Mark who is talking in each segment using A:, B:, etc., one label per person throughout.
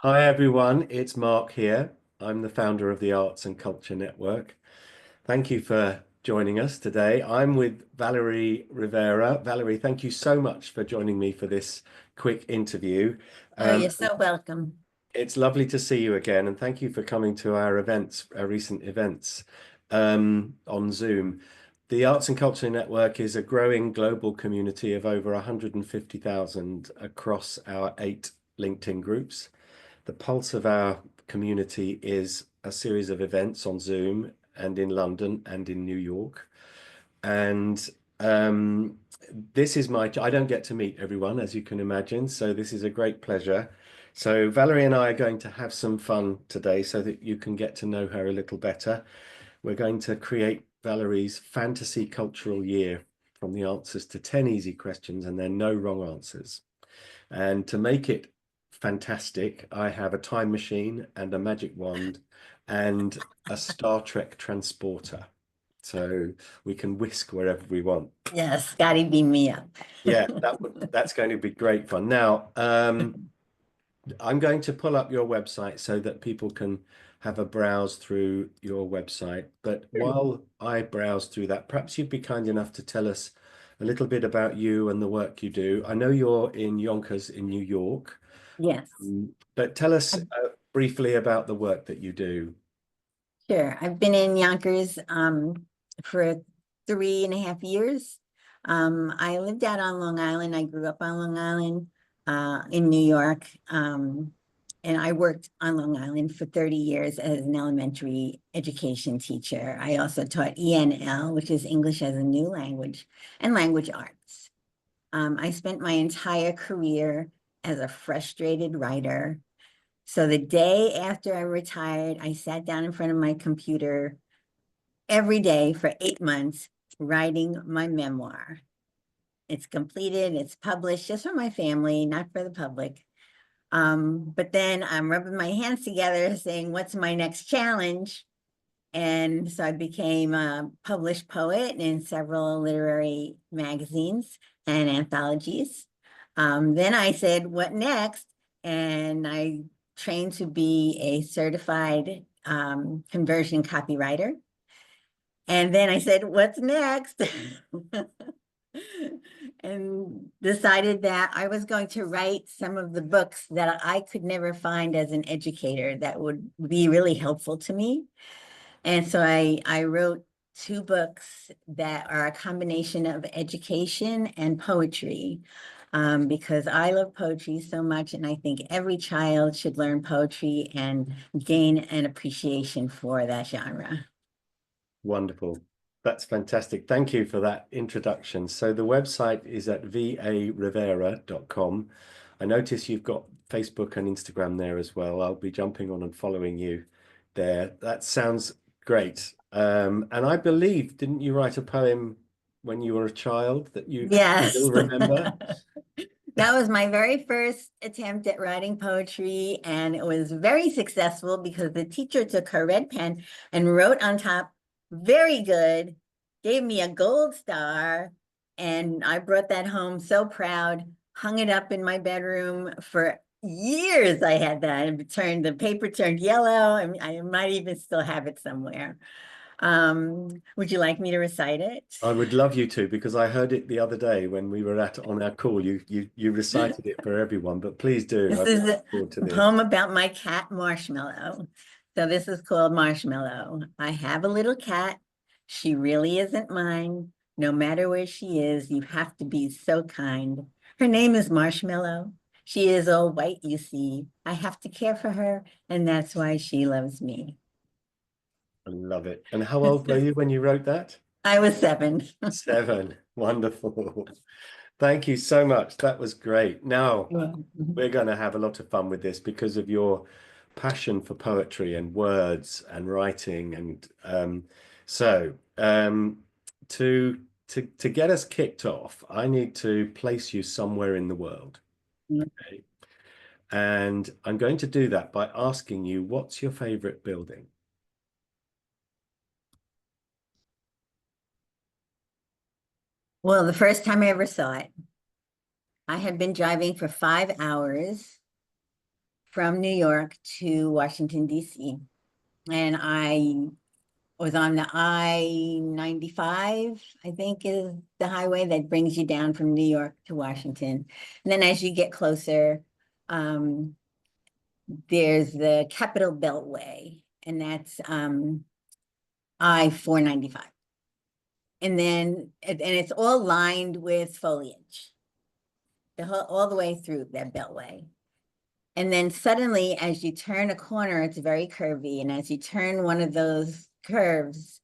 A: Hi everyone, it's Mark here. I'm the founder of the Arts and Culture Network. Thank you for joining us today. I'm with Valerie Rivera. Valerie, thank you so much for joining me for this quick interview.
B: Oh,
A: Um,
B: you're so welcome.
A: it's lovely to see you again, and thank you for coming to our events, our recent events on Zoom. The Arts and Culture Network is a growing global community of over 150,000 across our 8 LinkedIn groups. The pulse of our community is a series of events on Zoom and in London and in New York. And this is I don't get to meet everyone, as you can imagine, so this is a great pleasure. So Valerie and I are going to have some fun today so that you can get to know her a little better. We're going to create Valerie's fantasy cultural year from the answers to 10 easy questions and there are no wrong answers. And to make it fantastic, I have a time machine and a magic wand and a Star Trek transporter. So we can whisk wherever we want.
B: Yes, Scotty beam me up.
A: Yeah, that's going to be great fun. Now, I'm going to pull up your website so that people can have a browse through your website. But while I browse through that, perhaps you'd be kind enough to tell us a little bit about you and the work you do. I know you're in Yonkers in New York,
B: Yes,
A: but tell us
B: I-
A: briefly about the work that you do.
B: sure. I've been in Yonkers for 3.5 years. I lived out on Long Island. I grew up on Long Island in New York. And I worked on Long Island for 30 years as an elementary education teacher. I also taught ENL, which is English as a New Language, and language arts. I spent my entire career as a frustrated writer. So the day after I retired, I sat down in front of my computer every day for 8 months writing my memoir. It's completed, it's published just for my family, not for the public. But then I'm rubbing my hands together saying, what's my next challenge? And so I became a published poet in several literary magazines and anthologies. Then I said, what next? And I trained to be a certified conversion copywriter. And then I said, what's next? And decided that I was going to write some of the books that I could never find as an educator that would be really helpful to me. And so I wrote 2 books that are a combination of education and poetry, because I love poetry so much, and I think every child should learn poetry and gain an appreciation for that genre.
A: Wonderful. That's fantastic. Thank you for that introduction. So the website is at varivera.com. I notice you've got Facebook and Instagram there as well. I'll be jumping on and following you there. That sounds great. And I believe, didn't you write a poem when you were a child that you
B: Yes.
A: still remember?
B: That was my very first attempt at writing poetry, and it was very successful because the teacher took her red pen and wrote on top, very good, gave me a gold star, and I brought that home so proud, hung it up in my bedroom for years. I had that, and the paper turned yellow, and I might even still have it somewhere. Would you like me to recite it?
A: I would love you to because I heard it the other day when we were at on our call. You recited it for everyone, but please do.
B: This
A: I
B: is
A: look
B: a
A: forward to this.
B: poem about my cat Marshmallow. So this is called Marshmallow. I have a little cat. She really isn't mine. No matter where she is, you have to be so kind. Her name is Marshmallow. She is all white, you see. I have to care for her, and that's why she loves me.
A: I love it. And how old were you when you wrote that?
B: I was 7.
A: 7. Wonderful. Thank you so much. That was great. Now, we're going to have a lot of fun with this because of your passion for poetry and words and writing. And so, to get us kicked off, I need to place you somewhere in the world. Okay. And I'm going to do that by asking you, what's your favorite building?
B: Well, the first time I ever saw it, I had been driving for 5 hours from New York to Washington, D.C. And I was on the I-95, I think is the highway that brings you down from New York to Washington. And then as you get closer, there's the Capitol Beltway, and that's I-495. And it's all lined with foliage, all the way through that beltway. And then suddenly, as you turn a corner, it's very curvy. And as you turn one of those curves,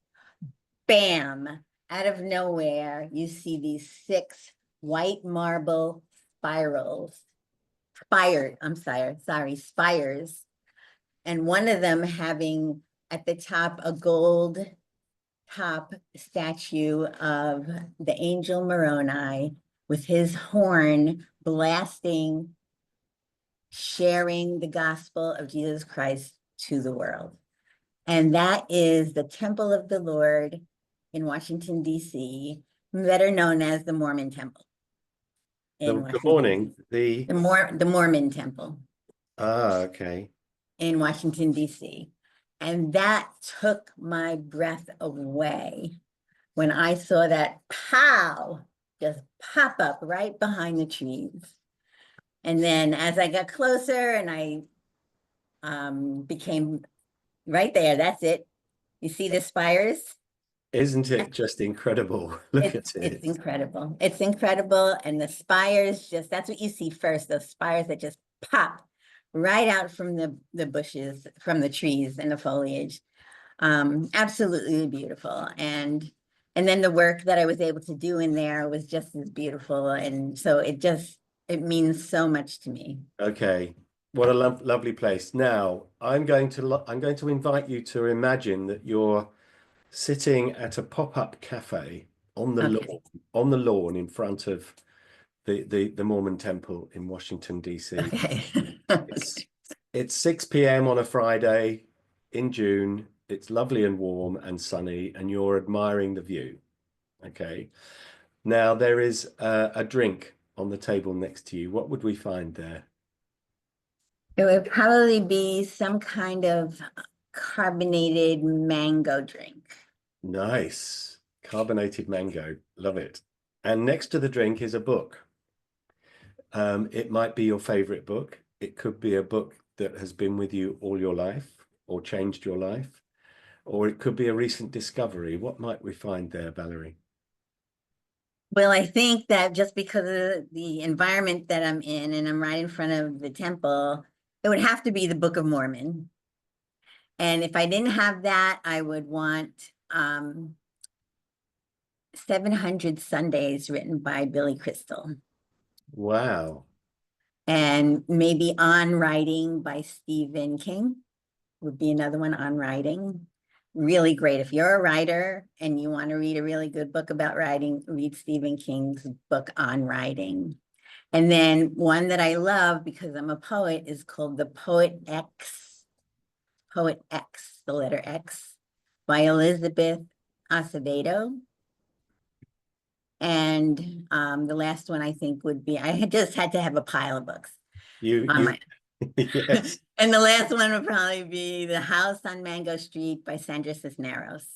B: bam, out of nowhere, you see these 6 white marble spires. And one of them having at the top a gold top statue of the angel Moroni with his horn blasting, sharing the gospel of Jesus Christ to the world. And that is the Temple of the Lord in Washington, D.C., better known as the Mormon Temple in
A: Good
B: Washington.
A: morning.
B: The Mormon Temple
A: Okay.
B: in Washington, D.C. And that took my breath away when I saw that pow just pop up right behind the trees. And then as I got closer and I became right there, that's it. You see the spires?
A: Isn't it just incredible? Look at
B: It's
A: it.
B: incredible. It's incredible. And the spires just, that's what you see first, those spires that just pop right out from the bushes, from the trees and the foliage. Absolutely beautiful. And then the work that I was able to do in there was just as beautiful. And so it means so much to me.
A: Okay. What a lovely place. Now, I'm going to invite you to imagine that you're sitting at a pop-up cafe on the
B: Okay.
A: lawn in front of the Mormon Temple in Washington, D.C.
B: Okay.
A: It's 6 p.m. on a Friday in June. It's lovely and warm and sunny, and you're admiring the view. Okay. Now there is a drink on the table next to you. What would we find there?
B: It would probably be some kind of carbonated mango drink.
A: Nice. Carbonated mango. Love it. And next to the drink is a book. It might be your favorite book. It could be a book that has been with you all your life or changed your life, or it could be a recent discovery. What might we find there, Valerie?
B: Well, I think that just because of the environment that I'm in and I'm right in front of the temple, it would have to be the Book of Mormon. And if I didn't have that, I would want 700 Sundays written by Billy Crystal.
A: Wow.
B: And maybe On Writing by Stephen King would be another one, On Writing. Really great. If you're a writer and you want to read a really good book about writing, read Stephen King's book On Writing. And then one that I love because I'm a poet is called The Poet X, the letter X, by Elizabeth Acevedo. And the last one I think would be, I just had to have a pile of books.
A: Yes.
B: And the last one would probably be The House on Mango Street by Sandra Cisneros.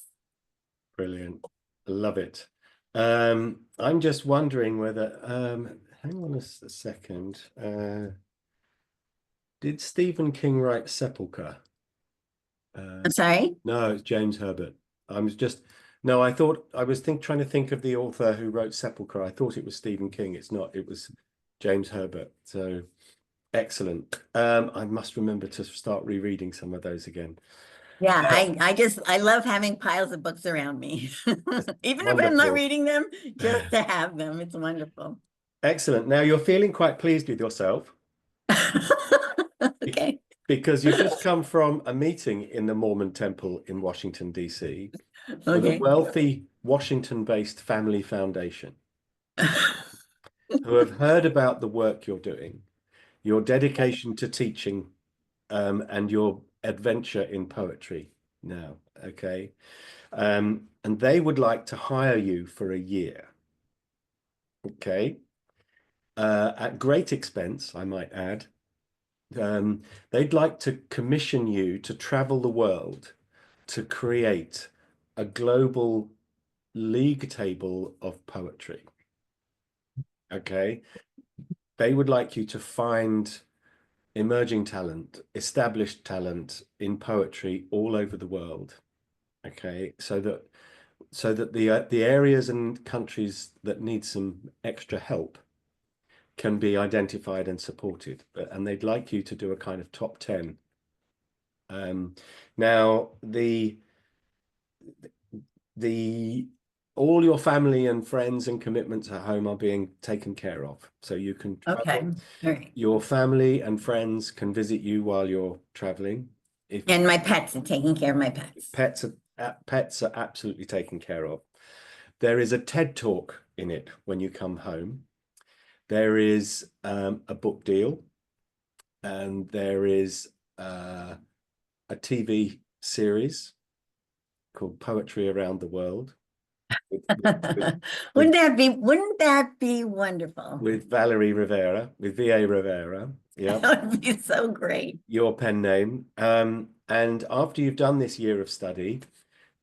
A: Brilliant. Love it. I'm just wondering whether, hang on a second. Did Stephen King write Sepulchre?
B: I'm sorry?
A: No, it's James Herbert. No, I thought, I was trying to think of the author who wrote Sepulchre. I thought it was Stephen King. It's not, it was James Herbert. So excellent. I must remember to start rereading some of those again.
B: Yeah, I love having piles of books around me. Even if I'm not
A: Wonderful.
B: reading them, just to have them. It's wonderful.
A: Excellent. Now you're feeling quite pleased with yourself.
B: Okay.
A: Because you've just come from a meeting in the Mormon Temple in Washington, D.C. for the
B: Okay.
A: wealthy Washington-based Family Foundation, who have heard about the work you're doing, your dedication to teaching, and your adventure in poetry now, okay? And they would like to hire you for a year, okay? At great expense, I might add. they'd like to commission you to travel the world to create a global league table of poetry. Okay. They would like you to find emerging talent, established talent in poetry all over the world. Okay. So that the areas and countries that need some extra help can be identified and supported. And they'd like you to do a kind of top 10. Now the all your family and friends and commitments at home are being taken care of. So you can
B: Okay.
A: travel.
B: All right.
A: Your family and friends can visit you while you're traveling.
B: And my pets and taking care of my pets.
A: Pets are absolutely taken care of. There is a TED talk in it when you come home. There is a book deal, and there is a TV series called Poetry Around the World
B: Wouldn't that be wonderful?
A: with Valerie Rivera, with VA Rivera. Yeah,
B: That would be so great.
A: your pen name. And after you've done this year of study,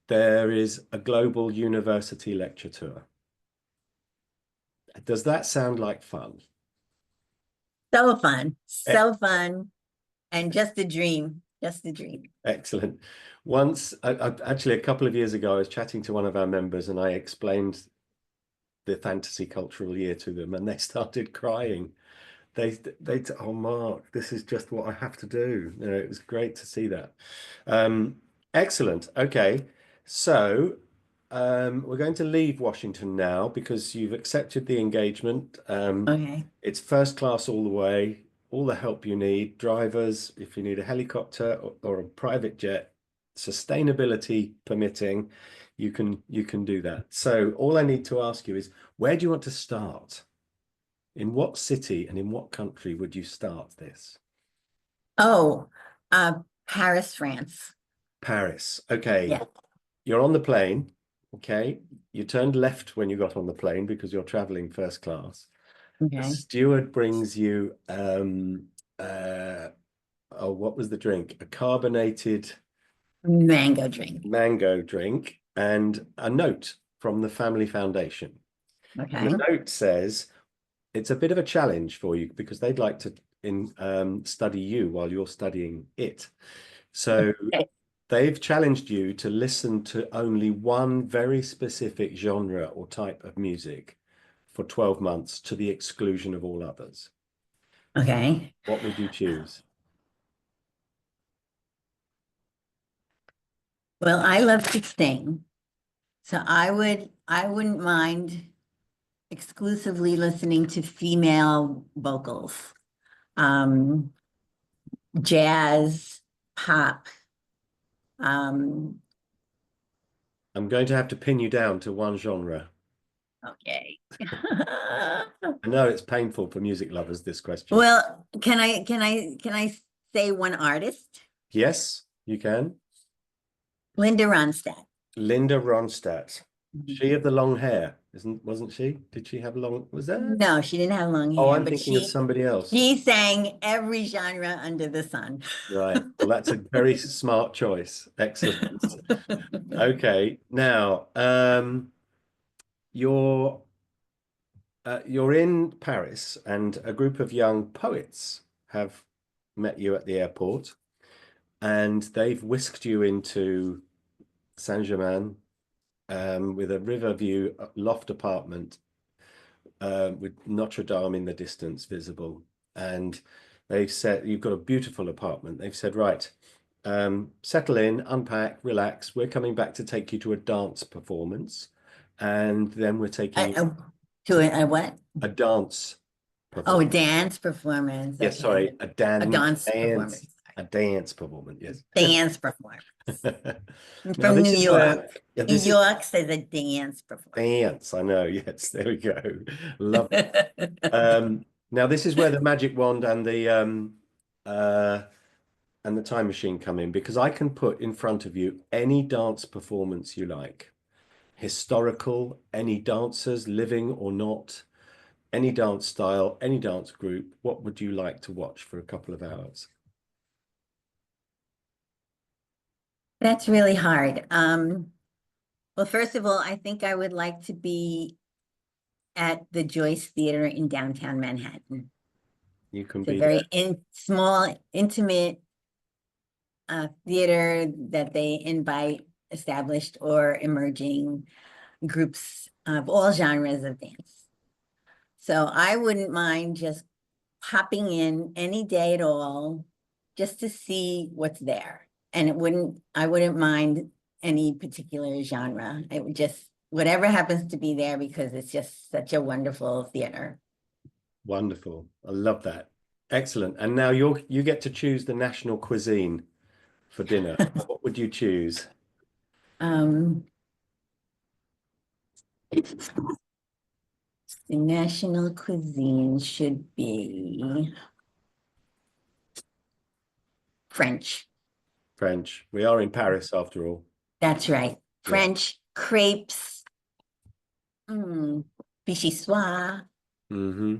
A: there is a global university lecture tour. Does that sound like fun?
B: So fun, so fun, and just a dream, just a dream.
A: Excellent. Once, actually, a couple of years ago, I was chatting to one of our members and I explained the fantasy cultural year to them, and they started crying. They oh, Mark, this is just what I have to do. You know, it was great to see that. Excellent. Okay, so we're going to leave Washington now because you've accepted the engagement.
B: Okay.
A: It's first class all the way, all the help you need, drivers, if you need a helicopter or a private jet, sustainability permitting, you can do that. So all I need to ask you is, where do you want to start? In what city and in what country would you start this?
B: Oh, Paris, France.
A: Paris. Okay.
B: Yeah.
A: You're on the plane. Okay. You turned left when you got on the plane because you're traveling first class. The
B: Okay.
A: steward brings you oh, what was the drink? A carbonated
B: Mango drink.
A: mango drink and a note from the Family Foundation.
B: Okay.
A: And the note says it's a bit of a challenge for you because they'd like to study you while you're studying it. So
B: Okay.
A: they've challenged you to listen to only one very specific genre or type of music for 12 months to the exclusion of all others.
B: Okay.
A: What would you choose?
B: Well, I love to sing, so I wouldn't mind exclusively listening to female vocals, jazz, pop.
A: I'm going to have to pin you down to one genre.
B: Okay.
A: I know it's painful for music lovers, this question.
B: Well, can I say one artist?
A: Yes, you can.
B: Linda Ronstadt.
A: Linda Ronstadt. She of the long hair, wasn't she? Did she have long, was that?
B: No, she didn't have long hair.
A: Oh, I'm
B: but
A: thinking of somebody else.
B: She sang every genre under the sun.
A: Right. Well, that's a very smart choice. Excellent. Okay. Now, you're in Paris and a group of young poets have met you at the airport and they've whisked you into Saint-Germain with a river view loft apartment with Notre Dame in the distance visible. And they've said, you've got a beautiful apartment. They've said, right, settle in, unpack, relax. We're coming back to take you to a dance performance. And then we're taking you
B: to a what?
A: a dance performance.
B: Oh, a dance performance.
A: Yes,
B: Okay.
A: sorry, a dance
B: performance.
A: A dance performance, yes.
B: Dance performance.
A: Now,
B: From
A: this
B: New
A: is
B: York.
A: where
B: New York says a dance performance.
A: dance, I know, yes, there we go. Love it. Now this is where the magic wand and the time machine come in, because I can put in front of you any dance performance you like. Historical, any dancers, living or not, any dance style, any dance group, what would you like to watch for a couple of hours?
B: That's really hard. Well, first of all, I think I would like to be at the Joyce Theater in downtown Manhattan.
A: You can
B: It's a
A: be
B: very
A: there.
B: small, intimate theater that they invite established or emerging groups of all genres of dance. So I wouldn't mind just popping in any day at all, just to see what's there. And I wouldn't mind any particular genre. It would just, whatever happens to be there, because it's just such a wonderful theater.
A: Wonderful. I love that. Excellent. And now you get to choose the national cuisine for dinner. What would you choose?
B: Um, the national cuisine should be French.
A: French. We are in Paris after all.
B: That's right.
A: Yeah.
B: French crepes, vichyssoise,
A: Mm-hmm.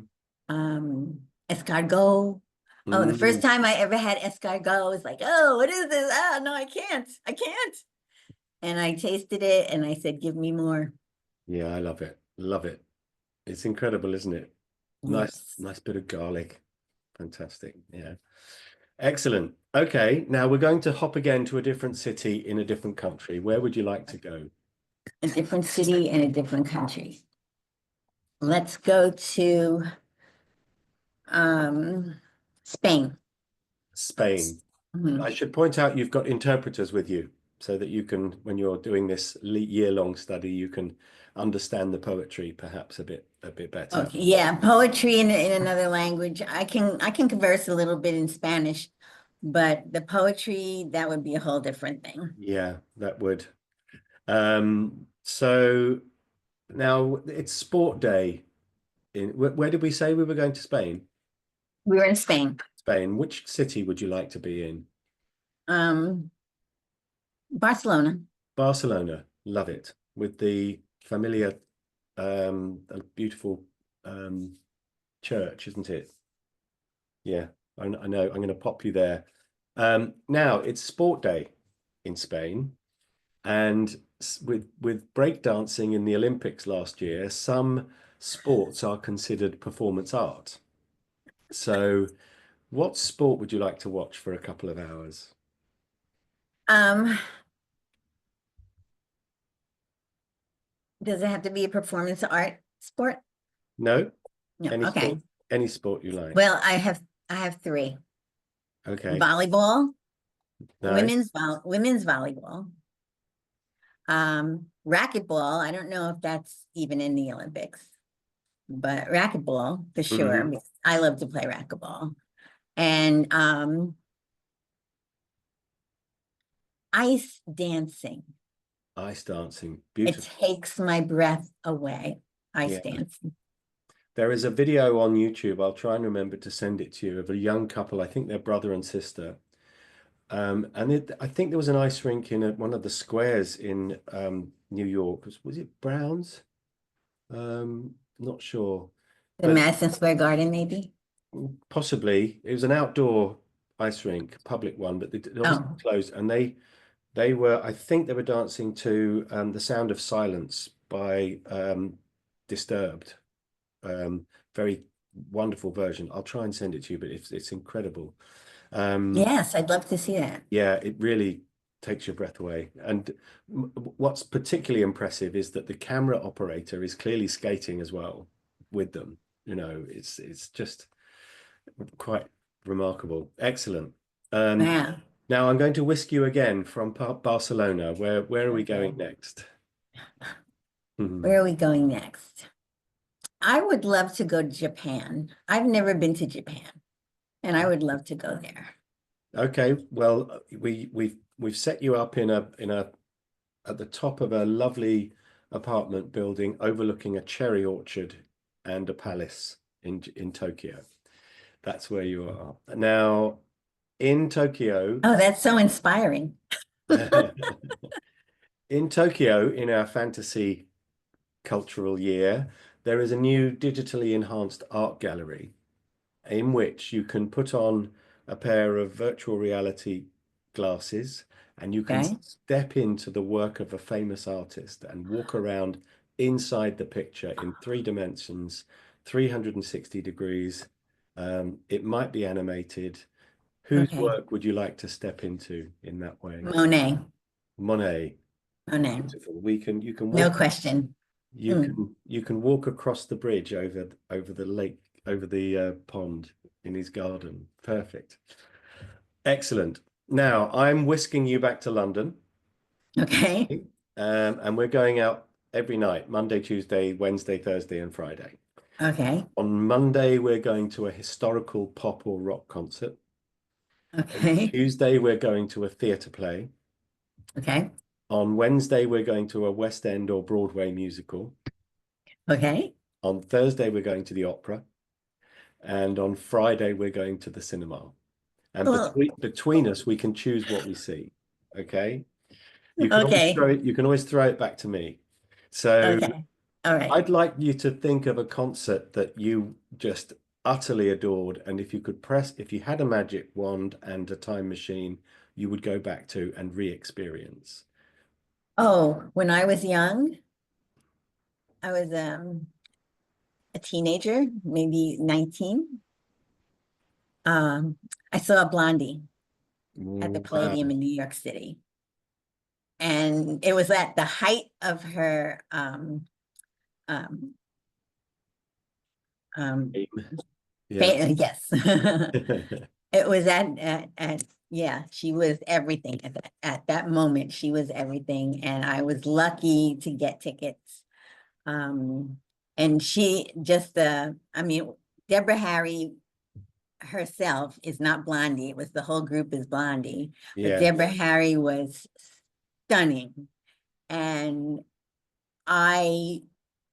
B: escargot. Oh, the
A: Mm.
B: first time I ever had escargot, I was like, oh, what is this? Ah, no, I can't. I can't. And I tasted it and I said, give me more.
A: Yeah, I love it. Love it. It's incredible, isn't it? Nice,
B: Yes.
A: nice bit of garlic. Fantastic. Yeah. Excellent. Okay, now we're going to hop again to a different city in a different country. Where would you like to go?
B: A different city and a different country. Let's go to Spain.
A: Spain.
B: Mhm.
A: I should point out you've got interpreters with you so that you can, when you're doing this year-long study, you can understand the poetry perhaps a bit better.
B: Okay, yeah, poetry in another language. I can converse a little bit in Spanish, but the poetry, that would be a whole different thing.
A: Yeah, that would. So now it's sport day where did we say we were going to Spain?
B: We were in Spain.
A: Spain. Which city would you like to be in?
B: Um, Barcelona.
A: Barcelona. Love it. With the familiar, a beautiful church, isn't it? Yeah, I know. I'm going to pop you there. Now it's sport day in Spain, and with breakdancing in the Olympics last year, some sports are considered performance art. So, what sport would you like to watch for a couple of hours?
B: Um, does it have to be a performance art sport?
A: No,
B: No,
A: any
B: okay.
A: sport, any sport you like.
B: Well, I have three.
A: Okay,
B: Volleyball,
A: nice.
B: women's volleyball, racquetball. I don't know if that's even in the Olympics, but racquetball for sure,
A: Mhm.
B: because I love to play racquetball. And ice dancing.
A: Ice dancing,
B: It
A: beautiful.
B: takes my breath away. Ice
A: Yeah.
B: dancing.
A: There is a video on YouTube. I'll try and remember to send it to you of a young couple. I think they're brother and sister. I think there was an ice rink in one of the squares in New York. Was it Browns? Not sure,
B: The
A: but
B: Madison Square Garden, maybe.
A: possibly it was an outdoor ice rink, public one, but it obviously
B: Oh,
A: closed. And they were, I think they were dancing to The Sound of Silence by Disturbed. Very wonderful version. I'll try and send it to you, but it's incredible.
B: yes, I'd love to see that.
A: Yeah, it really takes your breath away. And what's particularly impressive is that the camera operator is clearly skating as well with them. It's just quite remarkable. Excellent. Um,
B: Yeah.
A: Now I'm going to whisk you again from Barcelona. Where are we going
B: Okay.
A: next?
B: Where are we going next? I would love to go to Japan. I've never been to Japan, and I would love to go there.
A: Okay, well, we've set you up in a at the top of a lovely apartment building overlooking a cherry orchard and a palace in Tokyo. That's where you are. Now, in Tokyo,
B: Oh, that's so inspiring.
A: in Tokyo, in our fantasy cultural year, there is a new digitally enhanced art gallery in which you can put on a pair of virtual reality glasses and you can
B: Okay.
A: step into the work of a famous artist and walk around inside the picture in 3 dimensions, 360 degrees. It might be animated. Whose
B: Okay.
A: work would you like to step into in that way?
B: Monet.
A: Monet.
B: Monet.
A: Beautiful. You can
B: No
A: walk
B: question. Mm.
A: you can walk across the bridge over the lake, over the pond in his garden. Perfect. Excellent. Now I'm whisking you back to London,
B: Okay.
A: and we're going out every night, Monday, Tuesday, Wednesday, Thursday, and Friday.
B: Okay.
A: On Monday, we're going to a historical pop or rock concert. On
B: Okay.
A: Tuesday, we're going to a theatre play.
B: Okay.
A: On Wednesday, we're going to a West End or Broadway musical.
B: Okay.
A: On Thursday, we're going to the opera. And on Friday, we're going to the cinema. And
B: Well,
A: between us, we can choose what we see. Okay.
B: okay.
A: You can always throw it back to me. So
B: Okay. All right.
A: I'd like you to think of a concert that you just utterly adored. And if you had a magic wand and a time machine, you would go back to and re-experience.
B: Oh, when I was young, I was a teenager, maybe 19. Um, I saw Blondie at the Palladium
A: Wow.
B: in New York City. And it was at the height of her um um
A: Yeah.
B: yes. It was at yeah, she was everything at that moment. She was everything, and I was lucky to get tickets. Um, and she just I mean, Deborah Harry herself is not Blondie. It was the whole group is Blondie, but
A: Yeah.
B: Deborah Harry was stunning, and I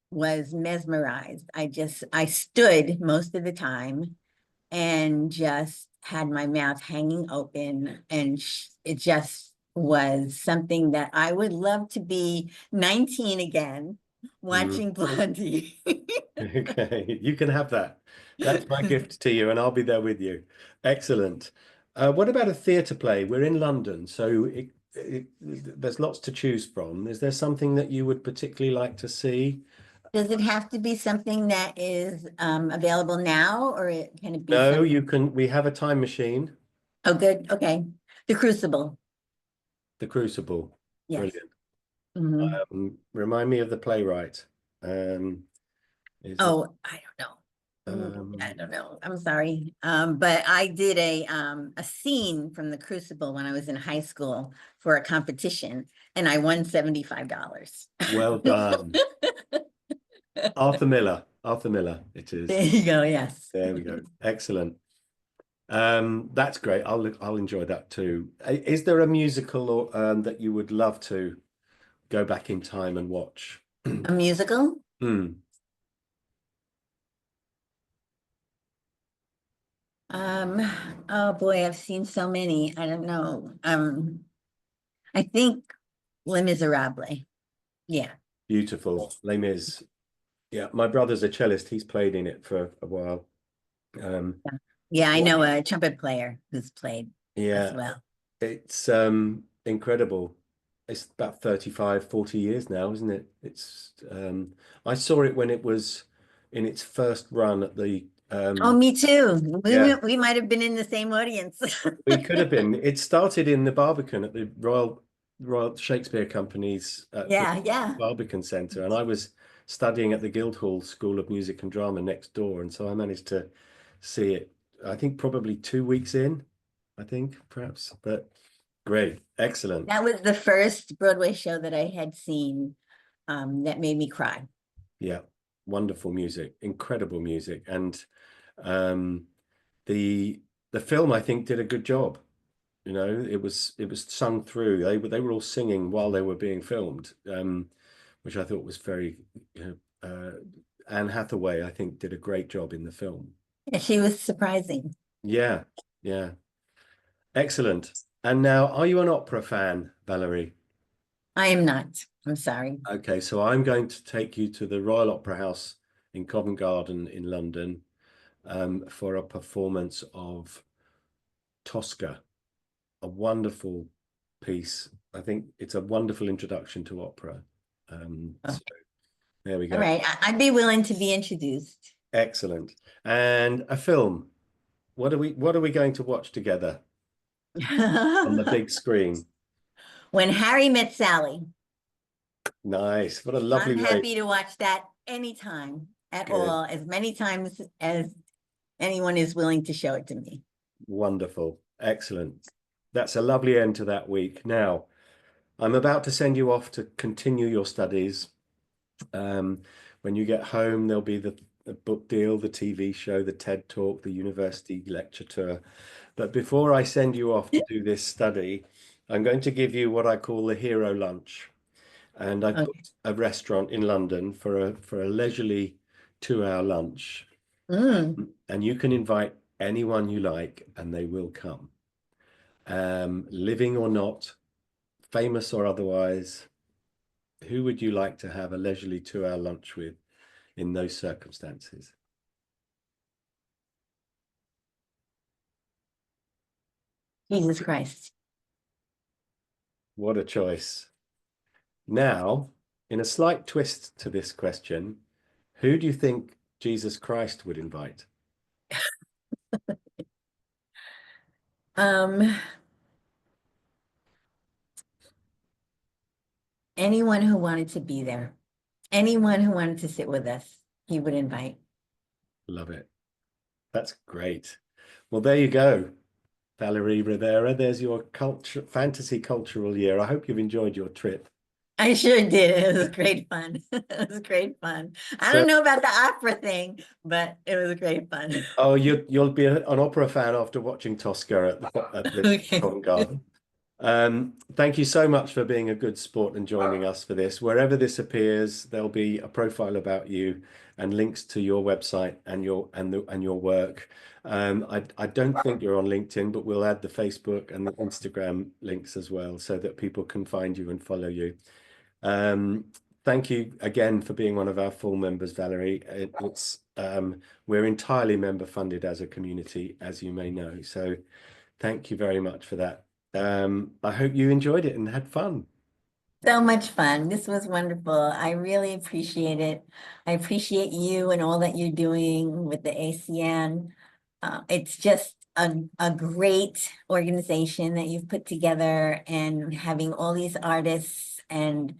B: was mesmerized. I stood most of the time and just had my mouth hanging open, and it just was something that I would love to be 19 again,
A: Mm.
B: watching Blondie.
A: Okay, you can have that. That's my gift to you, and I'll be there with you. Excellent. What about a theatre play? We're in London, so there's lots to choose from. Is there something that you would particularly like to see?
B: Does it have to be something that is available now, or can it be
A: No,
B: some?
A: you can. We have a time machine,
B: Oh, good. Okay. The Crucible.
A: The Crucible.
B: Yes.
A: Brilliant.
B: Mhm.
A: Remind me of the playwright. Is it?
B: Oh, I don't know. I
A: Um,
B: don't know. I'm sorry. But I did a scene from the Crucible when I was in high school for a competition, and I won $75.
A: well done, Arthur Miller. Arthur Miller. It
B: There
A: is.
B: you go. Yes.
A: There we go. Excellent. That's great. I'll enjoy that too. Is there a musical or that you would love to go back in time and watch?
B: A musical?
A: Hmm.
B: Um, oh boy, I've seen so many. I don't know. I think Les Miserables. Yeah.
A: Beautiful. Les Mis. Yeah, my brother's a cellist. He's played in it for a while. Um,
B: Yeah, I
A: what?
B: know a trumpet player who's played as
A: Yeah,
B: well.
A: it's incredible. It's about 35, 40 years now, isn't it? It's I saw it when it was in its first run at the
B: Oh, me too.
A: yeah.
B: We might have been in the same audience.
A: We could have been. It started in the Barbican at the Royal Shakespeare Company's
B: Yeah, yeah.
A: Barbican Centre, and I was studying at the Guildhall School of Music and Drama next door, and so I managed to see it. I think probably 2 weeks in, I think perhaps, but great, excellent.
B: That was the first Broadway show that I had seen that made me cry.
A: Yeah, wonderful music, incredible music, and um, the the film I think did a good job. You know, it was sung through. They were all singing while they were being filmed, which I thought was very, Anne Hathaway, I think, did a great job in the film.
B: Yeah, she was surprising.
A: Yeah, yeah, excellent. And now, are you an opera fan, Valerie?
B: I am not. I'm sorry.
A: Okay, so I'm going to take you to the Royal Opera House in Covent Garden in London for a performance of Tosca, a wonderful piece. I think it's a wonderful introduction to opera. So there we
B: All
A: go.
B: right, I'd be willing to be introduced.
A: Excellent. And a film. What are we going to watch together on the big screen?
B: When Harry Met Sally.
A: Nice. What a lovely
B: I'm
A: way.
B: happy to watch that anytime at
A: Good.
B: all, as many times as anyone is willing to show it to me.
A: Wonderful. Excellent. That's a lovely end to that week. Now, I'm about to send you off to continue your studies. When you get home, there'll be the book deal, the TV show, the TED Talk, the university lecture tour. But before I send you off to do this study, I'm going to give you what I call the hero lunch. And I've booked a restaurant in London for a leisurely 2-hour lunch. And you can invite anyone you like and they will come. Living or not, famous or otherwise, who would you like to have a leisurely 2-hour lunch with in those circumstances?
B: Jesus Christ.
A: What a choice. Now, in a slight twist to this question, who do you think Jesus Christ would invite?
B: Anyone who wanted to be there, anyone who wanted to sit with us, he would invite.
A: Love it. That's great. Well, there you go, Valerie Rivera. There's your fantasy cultural year. I hope you've enjoyed your trip.
B: I sure did. It was great fun. It was great fun. I
A: So,
B: don't know about the opera thing, but it was great fun.
A: oh, you'll be an opera fan after watching Tosca at the
B: Okay.
A: Covent Garden. Thank you so much for being a good sport and joining us for this. Wherever this appears, there'll be a profile about you and links to your website and your work. I don't think you're on LinkedIn, but we'll add the Facebook and the Instagram links as well so that people can find you and follow you. Thank you again for being one of our full members, Valerie. We're entirely member funded as a community, as you may know. So thank you very much for that. I hope you enjoyed it and had fun.
B: So much fun. This was wonderful. I really appreciate it. I appreciate you and all that you're doing with the ACN. It's just a great organization that you've put together, and having all these artists and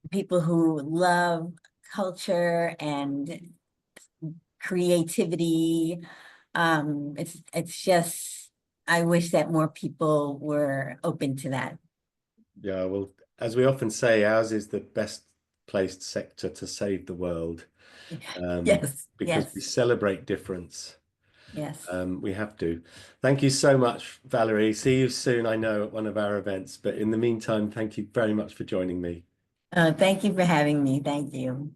B: people who love culture and creativity. It's just, I wish that more people were open to that.
A: Yeah, well, as we often say, ours is the best placed sector to save the world.
B: Yes,
A: Because we
B: yes,
A: celebrate difference.
B: yes.
A: We have to. Thank you so much, Valerie. See you soon, I know, at one of our events. But in the meantime, thank you very much for joining me.
B: Thank you for having me. Thank you.